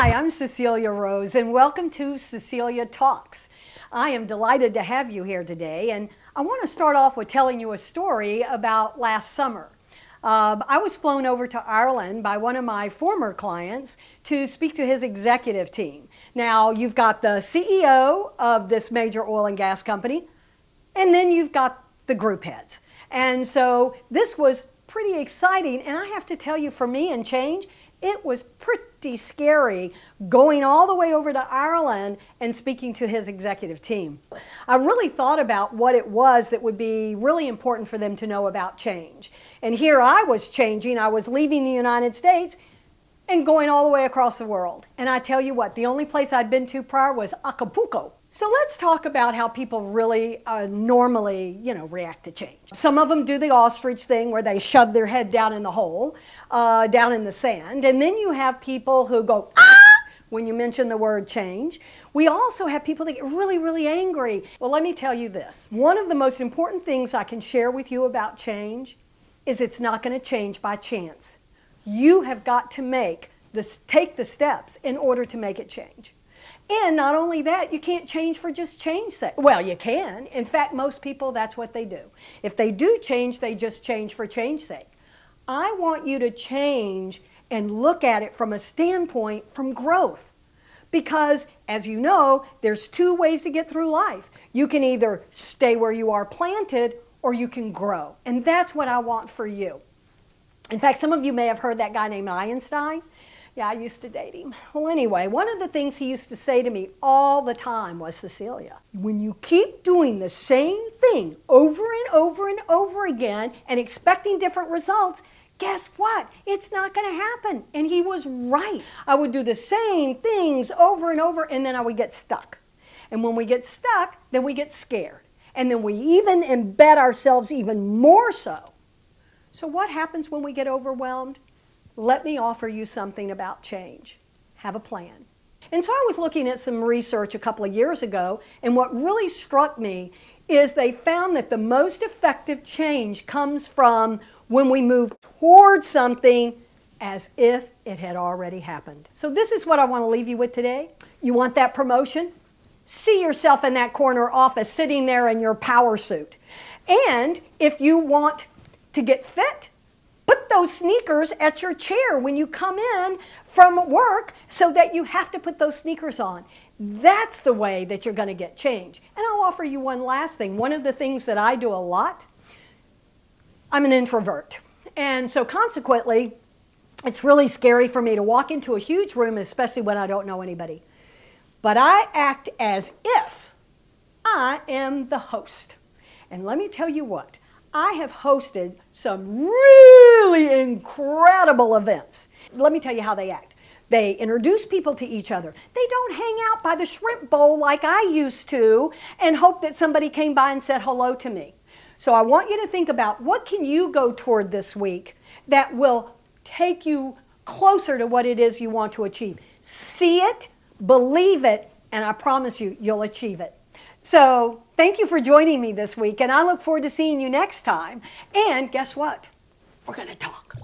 Hi, I'm Cecilia Rose, and welcome to Cecilia Talks. I am delighted to have you here today, and I want to start off with telling you a story about last summer. I was flown over to Ireland by one of my former clients to speak to his executive team. Now, you've got the CEO of this major oil and gas company, and then you've got the group heads. And so this was pretty exciting, and I have to tell you, for me in change, it was pretty scary going all the way over to Ireland and speaking to his executive team. I really thought about what it was that would be really important for them to know about change. And here I was changing. I was leaving the United States and going all the way across the world. And I tell you what, the only place I'd been to prior was Acapulco. So let's talk about how people really normally, react to change. Some of them do the ostrich thing where they shove their head down in the hole, down in the sand. And then you have people who go, ah, when you mention the word change. We also have people that get really, really angry. Well, let me tell you this. One of the most important things I can share with you about change is it's not going to change by chance. You have got to take the steps in order to make it change. And not only that, you can't change for just change's sake. Well, you can. In fact, most people, that's what they do. If they do change, they just change for change's sake. I want you to change and look at it from a standpoint from growth. Because, as you know, there's two ways to get through life. You can either stay where you are planted, or you can grow. And that's what I want for you. In fact, some of you may have heard that guy named Einstein. Yeah, I used to date him. Well, anyway, one of the things he used to say to me all the time was, Cecilia, when you keep doing the same thing over and over and over again and expecting different results, guess what? It's not going to happen. And he was right. I would do the same things over and over, and then I would get stuck. And when we get stuck, then we get scared. And then we even embed ourselves even more so. So what happens when we get overwhelmed? Let me offer you something about change. Have a plan. And so I was looking at some research a couple of years ago, and what really struck me is they found that the most effective change comes from when we move towards something as if it had already happened. So this is what I want to leave you with today. You want that promotion? See yourself in that corner office sitting there in your power suit. And if you want to get fit, put those sneakers at your chair when you come in from work so that you have to put those sneakers on. That's the way that you're going to get change. And I'll offer you one last thing. One of the things that I do a lot, I'm an introvert. And so consequently, it's really scary for me to walk into a huge room, especially when I don't know anybody. But I act as if I am the host. And let me tell you what. I have hosted some really incredible events. Let me tell you how they act. They introduce people to each other. They don't hang out by the shrimp bowl like I used to and hope that somebody came by and said hello to me. So I want you to think about what can you go toward this week that will take you closer to what it is you want to achieve. See it, believe it, and I promise you, you'll achieve it. So thank you for joining me this week, and I look forward to seeing you next time. And guess what? We're going to talk.